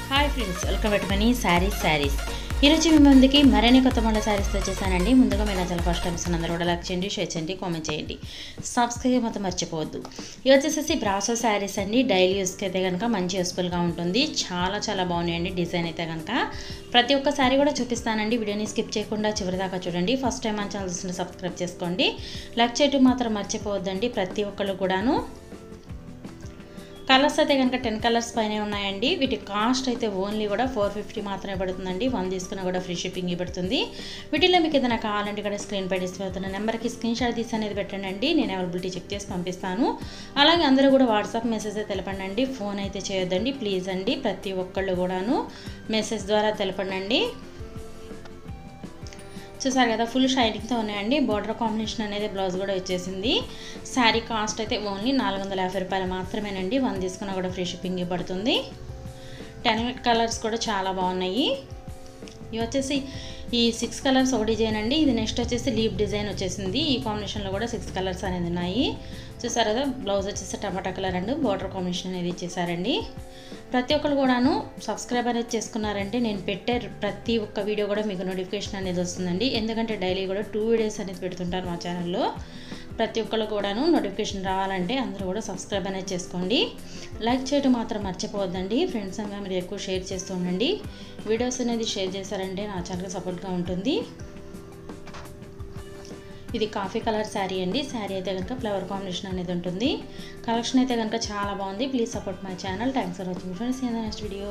Hi friends, welcome back to money saris. ఈరోజు మీ ముందుకి మరిన్ని కొత్త మోడల్ శారీస్తో వచ్చేసానండి. ముందుగా మీరు చాలా ఫస్ట్ టైమ్స్ అందరూ కూడా లైక్ చేయండి, షేర్ చేయండి, కామెంట్ చేయండి, సబ్స్క్రైబ్ మొత్తం మర్చిపోవద్దు. ఇవి వచ్చేసి బ్రాసో శారీస్ అండి. డైలీ యూస్కి అయితే కనుక మంచి యూస్ఫుల్గా ఉంటుంది. చాలా బాగున్నాయండి. డిజైన్ అయితే కనుక ప్రతి ఒక్క శారీ కూడా చూపిస్తానండి. వీడియోని స్కిప్ చేయకుండా చివరి దాకా చూడండి. ఫస్ట్ టైం మన ఛానల్ చూస్తుంటే సబ్స్క్రైబ్ చేసుకోండి, లైక్ చేయడం మాత్రం మర్చిపోవద్దండి. ప్రతి ఒక్కళ్ళు కూడాను కలర్స్ అయితే కనుక 10 కలర్స్ పైనే ఉన్నాయండి. వీటి కాస్ట్ అయితే ఓన్లీ కూడా 450 మాత్రమే పడుతుందండి. 1 తీసుకున్నా కూడా ఫ్రీ షిప్పింగ్ పడుతుంది. వీటిలో మీకు ఏదైనా కావాలంటే ఇక్కడ స్క్రీన్ పై డిస్ప్లే అవుతున్న నెంబర్కి స్క్రీన్ షాట్ తీసి అనేది పెట్టండి. నేను అవైలబిలిటీ చెక్ చేసి పంపిస్తాను. అలాగే అందరూ కూడా వాట్సాప్ మెసేజ్ తెలపండి. ఫోన్ అయితే చేయొద్దండి ప్లీజ్ అండి. ప్రతి ఒక్కళ్ళు కూడాను మెసేజ్ ద్వారా తెలపండి. చూసారు కదా, ఫుల్ షైనింగ్తో ఉన్నాయండి. బార్డర్ కాంబినేషన్ అనేది బ్లౌజ్ కూడా వచ్చేసింది. శారీ కాస్ట్ అయితే ఓన్లీ 450 రూపాయలు మాత్రమేనండి. 1 తీసుకున్నా కూడా ఫ్రీ షిప్పింగ్ పడుతుంది. 10 కలర్స్ కూడా చాలా బాగున్నాయి. ఇవి వచ్చేసి ఈ 6 కలర్స్ ఒక డిజైన్ అండి. ఇది నెక్స్ట్ వచ్చేసి లీప్ డిజైన్ వచ్చేసింది. ఈ కాంబినేషన్లో కూడా 6 కలర్స్ అనేది ఉన్నాయి. చూసారు కదా, బ్లౌజ్ వచ్చేసి టమాటా కలర్ అండ్ బార్డర్ కాంబినేషన్ అనేది ఇచ్చేసారండి. ప్రతి ఒక్కరు కూడాను సబ్స్క్రైబ్ అనేది చేసుకున్నారంటే నేను పెట్టే ప్రతి ఒక్క వీడియో కూడా మీకు నోటిఫికేషన్ అనేది వస్తుందండి. ఎందుకంటే డైలీ కూడా 2 వీడియోస్ అనేది పెడుతుంటారు మా ఛానల్లో. ప్రతి ఒక్కరు కూడాను నోటిఫికేషన్ రావాలంటే అందరూ కూడా సబ్స్క్రైబ్ అనేది చేసుకోండి. లైక్ చేయడం మాత్రం మర్చిపోవద్దండి. ఫ్రెండ్స్ అంతా మీరు ఎక్కువ షేర్ చేస్తూ ఉండండి. వీడియోస్ అనేది షేర్ చేశారంటే నా ఛానల్కి సపోర్ట్గా ఉంటుంది. ఇది కాఫీ కలర్ శారీ అండి. శారీ అయితే కనుక ఫ్లవర్ కాంబినేషన్ అనేది ఉంటుంది. కలెక్షన్ అయితే కనుక చాలా బాగుంది. Please support my channel. Thanks for watching friends. Next video.